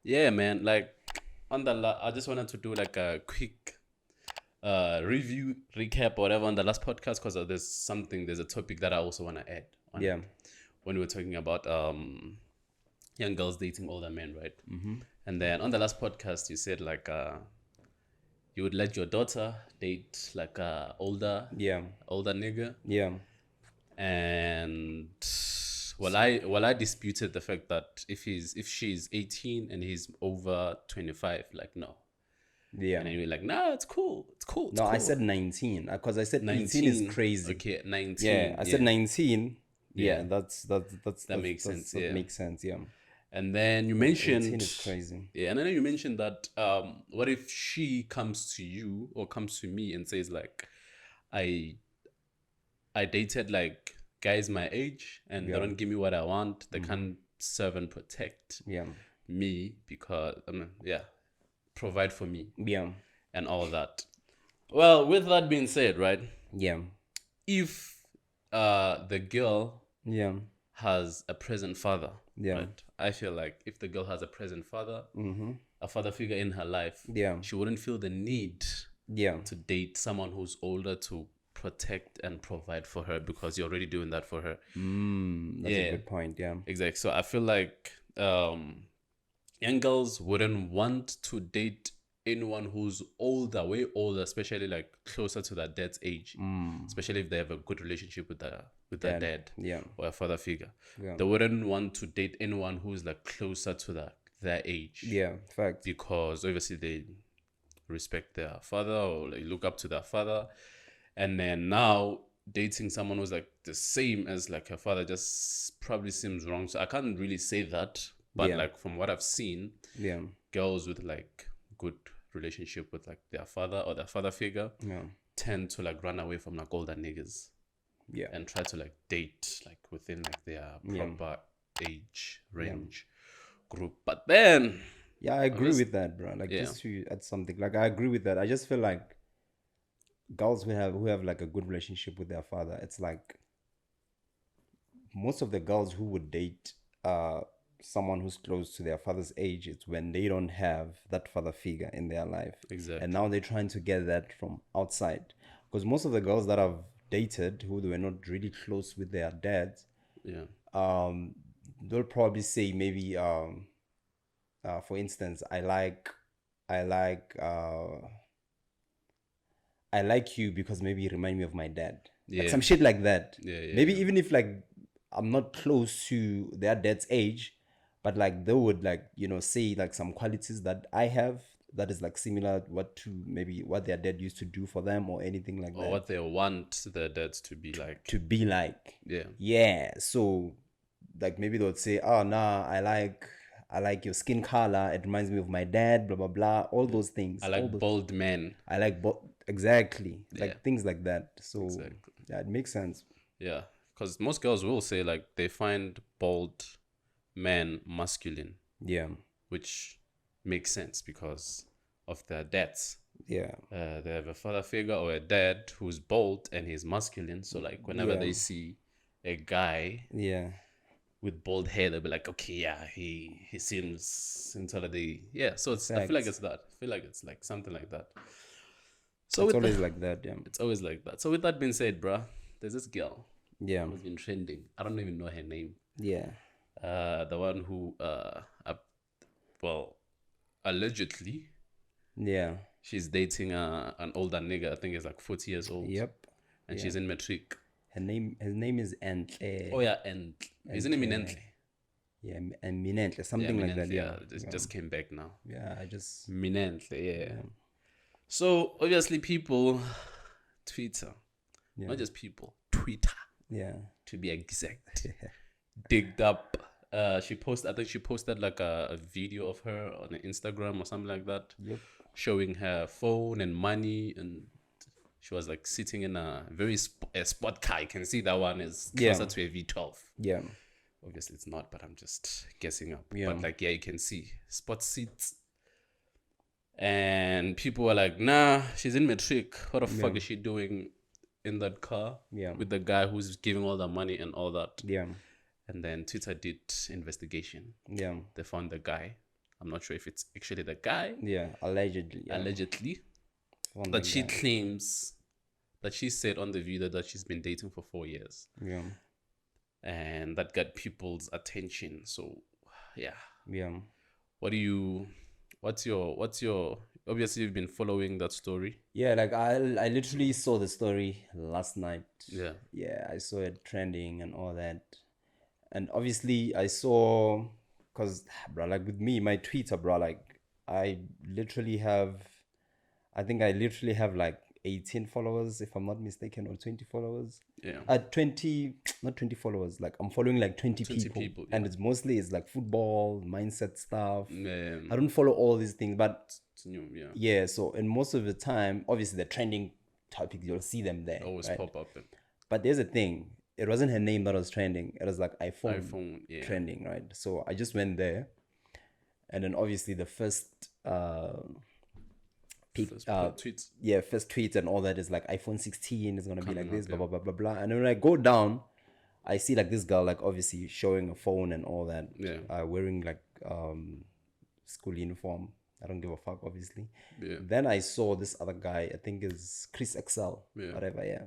Yeah, man. Like I just wanted to do like a quick review, recap, or whatever on the last podcast because there's a topic that I also want to add on Yeah. it when we were talking about young girls dating older men, right? And then on the last podcast, you said like you would let your daughter date like a Yeah. older nigga, Yeah. and well I disputed the fact that if she's 18 and he's over 25, like no. Yeah. And then you're like, nah, it's No, I cool. said 19 because I said 18 is 19. crazy. Okay, Yeah, 19. I said 19. Yeah, Yeah. That makes sense. that Yeah. makes sense. Yeah. And then you 18 mentioned, is crazy. yeah, and then you mentioned that what if she comes to you or comes to me and says like, I I dated like guys my age and they don't give me what I want. They can't serve and protect Yeah. me because provide for me Yeah. and all that. Well, with that being said, right? Yeah. If the girl Yeah. has a present father, Yeah. right? I feel like if the girl has a present father, a father figure in her life, Yeah. she wouldn't feel the need Yeah. to date someone who's older to protect and provide for her because you're already doing that for her. That's a good point. Yeah. Exactly. So I feel like young girls wouldn't want to date anyone who's older, way older, especially like closer to their dad's age. Especially if they have a good relationship with their dad Yeah. or a father figure. Yeah. They wouldn't want to date anyone who's like closer to their age. Yeah. Fact. Because obviously they respect their father or like look up to their father. And then now dating someone who's like the same as like her father just probably seems wrong. So I can't really say that. But Yeah. like from what I've seen, Yeah. girls with like good relationship with like their father or their father figure Yeah. tend to like run away from like older niggas Yeah. and try to like date like within like their proper age range group. But then Yeah, I agree with that, bro. Like Yeah. just to add something, like I agree with that. I just feel like girls who have like a good relationship with their father, it's like most of the girls who would date someone who's close to their father's age, it's when they don't have that father figure in their life. Exactly. And now they're trying to get that from outside. Because most of the girls that I've dated who were not really close with their dads, yeah, they'll probably say maybe for instance, I like you because maybe you remind me of my dad. Like Yeah. some shit like that. Yeah, Maybe even if like I'm not close to their dad's age, but like they would like, say like some qualities that I have that is like similar to maybe what their dad used to do for them or anything like or that. what they want their dads to be like. To be like. Yeah. Yeah. So like maybe they would say, oh nah, I like your skin color. It reminds me of my dad, blah blah blah. All those things. I like bald men. I like exactly. Like things like that. So Exactly. yeah, it makes sense. Yeah, because most girls will say like they find bald men masculine, Yeah. which makes sense because of their dads. Yeah. They have a father figure or a dad who's bald and he's masculine. So like whenever Yeah. they see a guy Yeah. with bald hair, they'll be like, okay, yeah, he seems entirely, yeah. So it's I feel like it's that. I feel like it's like something like that. So It's with always like that. Yeah. it's always like that. So with that being said, bruh, there's this girl Yeah. who's been trending. I don't even know her name. Yeah. The one who well, allegedly Yeah. she's dating an older nigga. I think he's like 40 years old. Yep. And she's in matric. His name is Entle. Oh yeah, and isn't it Minentle? Yeah, Eminentle, something like that. Yeah. Just came back now. Yeah, I just Minentle, yeah. So obviously people, Twitter, not just people, Twitter, yeah. to be exact, digged up. I think she posted like a video of her on Instagram or something like that, showing her phone and money, and she was like sitting in a very sport car. You can see that one is closer to a V12. Yeah. Obviously it's not, but I'm just guessing up. Yeah. But like, yeah, you can see sport seats. And people were like, nah, she's in matric. What the fuck is she doing in that car with the guy who's giving all the money and all that? Yeah. And then Twitter did investigation. Yeah. They found the guy. I'm not sure if it's actually the guy, Yeah, allegedly. Yeah. allegedly, One that thing she guy. claims that she said on the video that she's been dating for 4 years, Yeah. and that got people's attention. So, yeah, Yeah. what's your, obviously you've been following that story. Yeah, like I literally saw the story last night. Yeah. Yeah, I saw it trending and all that. And obviously I saw, cause bro, like with me, my Twitter, bro, like I literally have, I think I literally have like 18 followers, if I'm not mistaken, or 20 followers. Yeah. 20, not 20 followers. Like I'm following like 20 people, and yeah. it's mostly it's like football, mindset stuff. I Um, don't follow all these things, but it's new, yeah. yeah. So and most of the time, obviously the trending topics, you'll see them there. Always right? pop up. But there's a thing. It wasn't her name that was trending. It was like iPhone, yeah. trending, right? So I just went there, and then obviously the first Tweets. yeah, first tweet and all that is like iPhone 16 is gonna be like this, up, blah blah blah blah blah. And then when I go down, I see like this girl like obviously showing a phone and all that. Yeah. Wearing like school uniform. I don't give a fuck, obviously. Yeah. Then I saw this other guy, I think is Chris Excel, Yeah. whatever, yeah.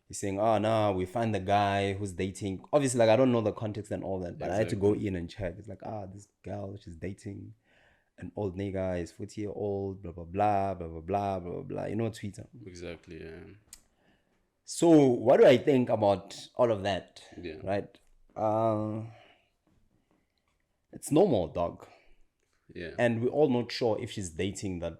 He's saying, oh no, we find the guy who's dating. Obviously, like I don't know the context and all that, but I had to go in and check. It's like, this girl, she's dating an old nigga, is 40-year-old, blah blah blah, blah blah blah, blah blah blah. You know, Twitter. Exactly, yeah. So what do I think about all of that? Yeah. Right? It's normal, dog. Yeah. And we're all not sure if she's dating that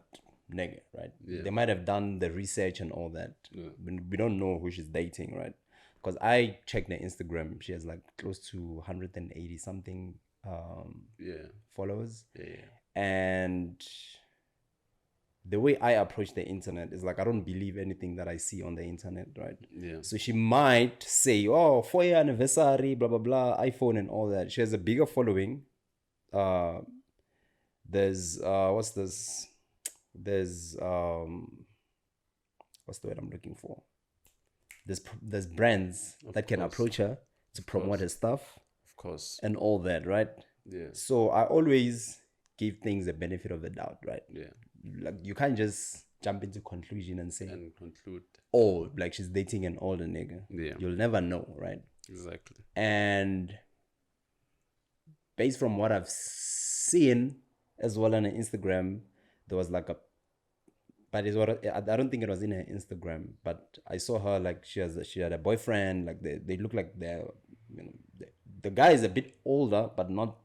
nigga, right? Yeah. They might have done the research and all that. Yeah. We don't know who she's dating, right? Because I checked her Instagram. She has like close to 180 something Yeah. followers. Yeah. And the way I approach the internet is like I don't believe anything that I see on the internet, right? Yeah. So she might say, oh, 4-year anniversary, blah blah blah, iPhone and all that. She has a bigger following. There's what's this? There's what's the word I'm looking for? There's brands that can approach her to promote her stuff, Of course. and all that, right? Yeah. So I always give things the benefit of the doubt, right? Yeah. Like you can't just jump into conclusion and say, And conclude. oh, like she's dating an older nigga. Yeah. You'll never know, right? Exactly. And based from what I've seen as well on her Instagram, there was like a, but it's what I don't think it was in her Instagram, but I saw her like she had a boyfriend. Like they look like they're, you know, the guy is a bit older, but not.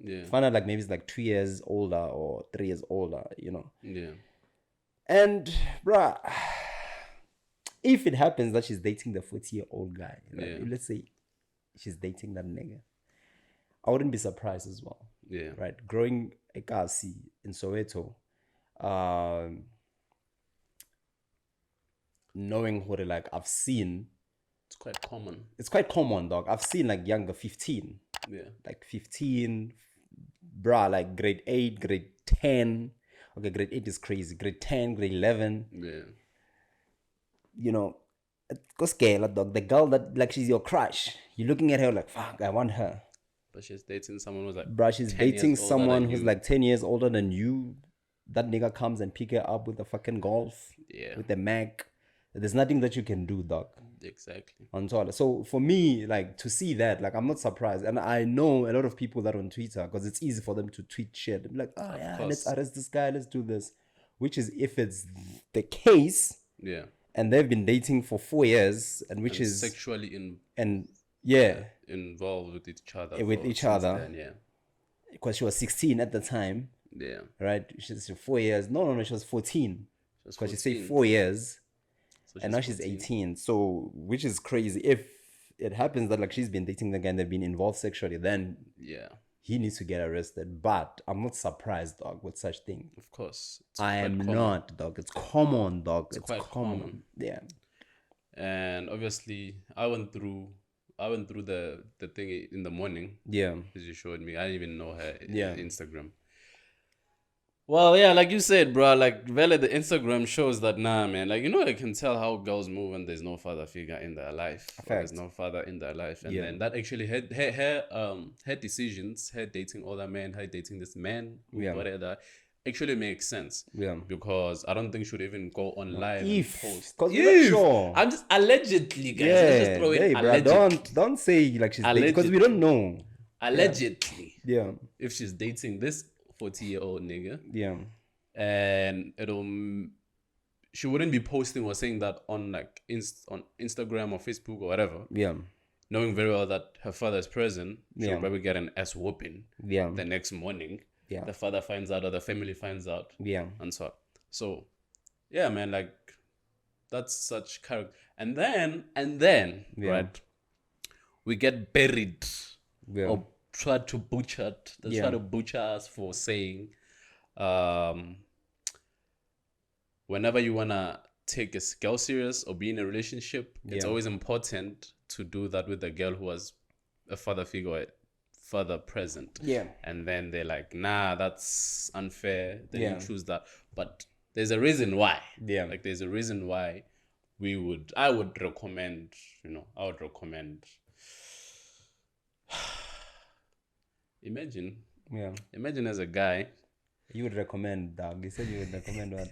Yeah. Find out like maybe it's like 2 years older or 3 years older, you know. Yeah. And bruh, if it happens that she's dating the 40-year-old guy, like, Yeah. let's say she's dating that nigga, I wouldn't be surprised as well. Yeah. Right? Growing Ekasi in Soweto, knowing who they like, I've seen. It's quite common. It's quite common, dog. I've seen like younger 15. Yeah. Like 15, bruh, like grade 8, grade 10. Okay, grade 8 is crazy. Grade 10, grade 11. Yeah. You know, go scale, dog. The girl that, like, she's your crush. You're looking at her like, fuck, I want her. But she's dating someone who's like, Bruh, she's 10 dating years older someone than who's you. like 10 years older than you. That nigga comes and pick her up with a fucking Golf. Yeah. With the Mac. There's nothing that you can do, dog. Exactly. On Twitter. So for me, like, to see that, like, I'm not surprised. And I know a lot of people that are on Twitter, because it's easy for them to tweet shit. They're like, oh yeah, let's arrest this guy, let's do this. Which is, if it's the case, Yeah. and they've been dating for 4 years, and which And is sexually and yeah, involved with each other. with each other. Then, yeah. Because she was 16 at the time, Yeah. right? She's 4 years. No, she was 14. Just Because she said 14. 4 years, So and now she's 14. 18. So, which is crazy. If it happens that like she's been dating the guy and they've been involved sexually, then Yeah. he needs to get arrested. But I'm not surprised, dog, with such thing. Of course. It's I quite am common. not, dog. It's common, dog. It's quite common. common. Yeah. And obviously, I went through the thing in the morning, Yeah. as you showed me. I didn't even know her Yeah. Instagram. Well, yeah, like you said, bro. Like, really, the Instagram shows that, nah, man. Like, I can tell how girls move when there's no father figure in their life, or there's Fact. no father in their life, and Yeah. then that actually her decisions, her dating other men, her dating this man, Yeah. whatever, actually makes sense. Yeah. Because I don't think she would even go on live and If, post. because we're not If sure. I'm just allegedly, guys. Let's just Yeah. throw in Hey, bro. allegedly. Don't say like she's dating because we don't know. Allegedly, Yeah. if she's dating this 40-year-old nigga, Yeah. and she wouldn't be posting or saying that on like on Instagram or Facebook or whatever, Yeah. knowing very well that her father is present. She'll Yeah. probably get an ass whooping Yeah. the next morning. Yeah. The father finds out or the family finds out, Yeah. and so on. So yeah, man, like that's such character. And then Yeah. right, we get buried Yeah. or try to butcher. They Yeah. try to butcher us for saying, whenever you wanna take a girl serious or be in a relationship, it's Yeah. always important to do that with a girl who has a father figure, or a father present. Yeah. And then they're like, nah, that's unfair. Then Yeah. you choose that. But there's a reason why. Yeah. Like there's a reason why I would recommend, imagine Yeah. as a guy, You would recommend, dog. You said you would recommend what?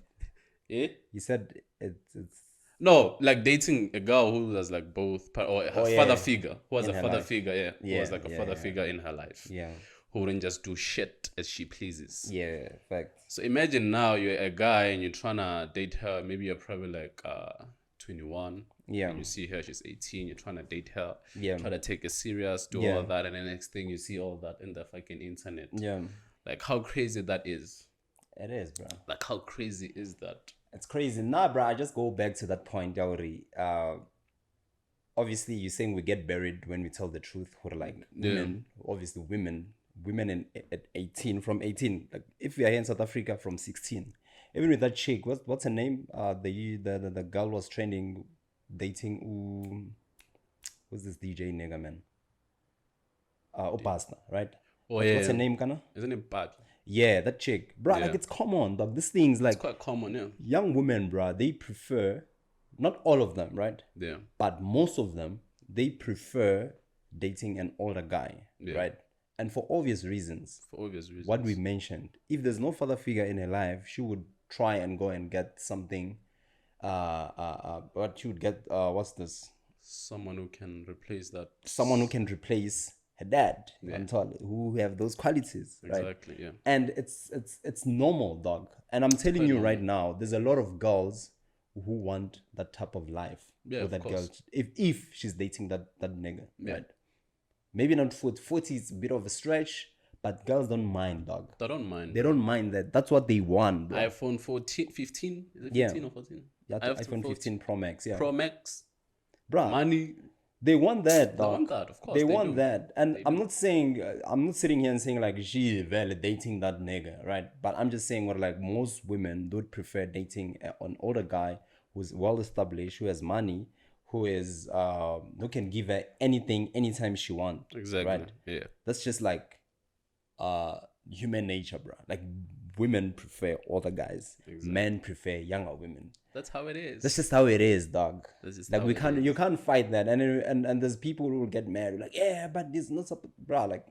eh? You said it's No, like dating a girl who has like both, or her yeah, father yeah. figure, who has In a her father life. figure, yeah, who has Yeah, like a yeah, father yeah. figure in her life, yeah. who wouldn't just do shit as she pleases. Yeah. Fact. So imagine now you're a guy and you're trying to date her. Maybe you're probably like 21. Yeah. And you see her, she's 18. You're trying to date her. Yeah. Try to take it serious, do Yeah. all that, and the next thing you see all that in the fucking internet. Yeah. Like how crazy that is. It is, bro. Like how crazy is that? It's crazy. Nah, bro. I just go back to that point, Yauri. Obviously, you're saying we get buried when we tell the truth. Or like women, obviously women at 18, from 18. Like if we are here in South Africa, from 16. Even with that chick, what's her name? The girl was trending, dating. Who's this DJ nigga, man? Opasna, right? Oh What's her name, Kana? Isn't it bad? Yeah, that chick, bro. Yeah. Like it's common, dog. This thing's like Quite common, yeah. young women, bro. They prefer, not all of them, right? Yeah. But most of them, they prefer dating an older guy, Yeah. right? And for obvious reasons. For obvious reasons. What we mentioned, if there's no father figure in her life, she would try and go and get something. What she would get? What's this? Someone who can replace that. Someone who can replace her dad, who have those qualities, right? Exactly, yeah. And it's normal, dog. And I'm telling you right now, there's a lot of girls who want that type of life. Yeah, with of that course. girl, if she's dating that nigga, right? Maybe not 40 is a bit of a stretch, but girls don't mind, dog. They don't mind. They don't mind that. That's what they want, bro. iPhone 14, 15? Is it Yeah. 15 or 14? Yeah, iPhone 15 Pro Max, yeah. Pro Max, Bro, money. they want that, They dog. want that, of course. They want do. that. And I'm not saying, I'm not sitting here and saying like she validating that nigga, right? But I'm just saying what like most women would prefer dating an older guy who's well established, who has money, who is who can give her anything anytime she wants. Exactly. Right? Yeah. That's just like human nature, bro. Like women prefer older guys, men prefer younger women. That's how it is. That's just how it is, dog. That's just Like how we it can't, is. you can't fight that. And there's people who will get mad, like, yeah, but this not, bro. Like,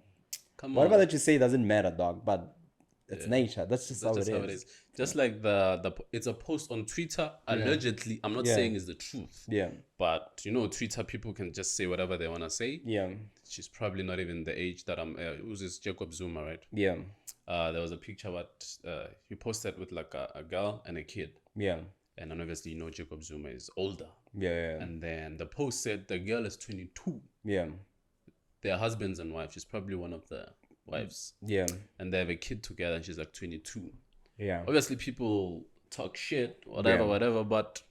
Come whatever on. that you say doesn't matter, dog. But it's nature. That's just That's how just it is. Just like it's a post on Twitter. Allegedly, I'm not Yeah. saying it's the truth. Yeah, But Twitter people can just say whatever they want to say. yeah, She's probably not even the age that I'm. Who's this Jacob Zuma, right? yeah, There was a picture what he posted with like a girl and a kid, yeah, and then obviously Jacob Zuma is older. yeah, And then the post said the girl is 22. yeah, They're husbands and wives. She's probably one of the wives, yeah, and they have a kid together, and she's like 22. yeah, Obviously, people talk shit, whatever, Yeah. whatever, but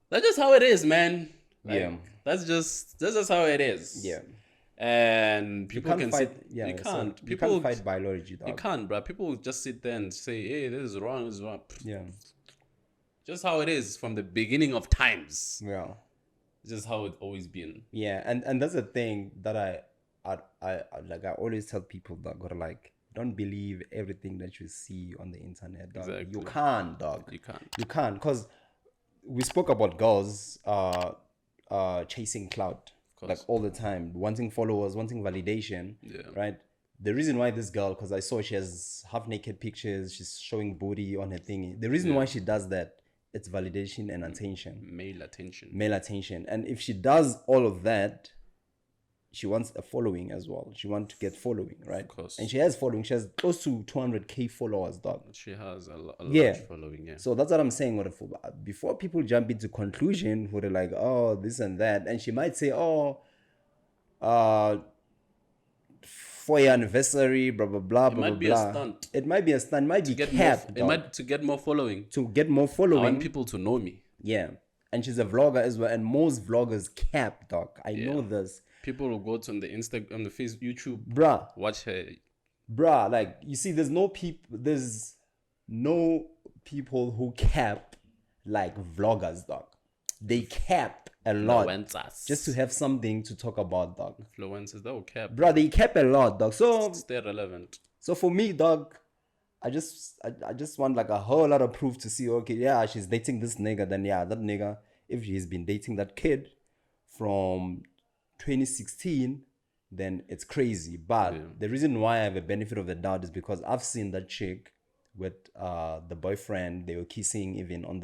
that's just how it is, man. Like, Yeah. That's just how it is. yeah. And You people can't can fight. sit. Yeah, you so can't. you People can't fight biology, You dog. can't, bro. People just sit there and say, "Hey, this is wrong. This is wrong." Yeah, Just how it is from the beginning of times. yeah. Just how it's always been. Yeah, and that's the thing that I like. I always tell people that got like don't believe everything that you see on the internet, dog. Exactly. You can't, dog. You can't. You can't, because we spoke about girls chasing clout, like all the time, wanting followers, wanting validation. Yeah. Right. The reason why this girl, because I saw she has half naked pictures, she's showing booty on her thingy. The reason why she does that, it's validation and attention. Male attention. Male attention. And if she does all of that, she wants a following as well. She wants to get following, right? Of course. And she has following. She has close to 200K followers, dog. She has a Yeah. large following, yeah. So that's what I'm saying. Before people jump into conclusion, who they're like, oh, this and that, and she might say, oh, 4-year anniversary, blah blah blah, blah might be blah. a stunt. It might be a stunt. It might be Get capped, more, it might to get more following. to get more I following. want people to know me. Yeah, and she's a vlogger as well. And most vloggers cap, dog. I know this, People will go to on the Instagram, on the Facebook, YouTube, bruh. watch her. Like, you see, there's no people who cap like vloggers, dog. They cap a lot Influencers. just to have something to talk about, dog. Influencers, that will cap. Bruh, they cap a lot, dog. Stay relevant. So for me, dog, I just want like a whole lot of proof to see, okay, yeah, she's dating this nigga, then yeah, that nigga, if she's been dating that kid from 2016, then it's crazy. But the reason why I have a benefit of the doubt is because I've seen that chick with the boyfriend. They were kissing even on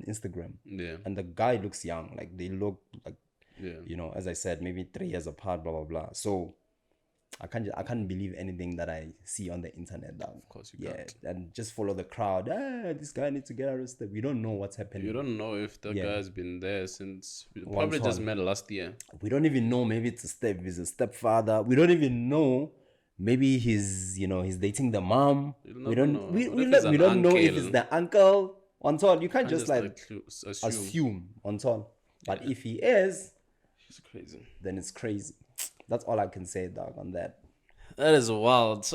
Instagram. Yeah. And the guy looks young. Like, they look like, Yeah. you know, as I said, maybe 3 years apart, blah blah blah. So I can't believe anything that I see on the internet, dog. Of course you can't. And just follow the crowd. This guy needs to get arrested. We don't know what's happening. You don't know if the guy's been there since Once probably just on. met last year. We don't even know. Maybe he's a stepfather. We don't even know. Maybe he's dating the mom. You'll never know. What if We it's don't an know if uncle? it's the uncle. On top, you can't just like assume. assume on top. But if he is, It's crazy. then it's crazy. That's all I can say, dog, on that. That is wild.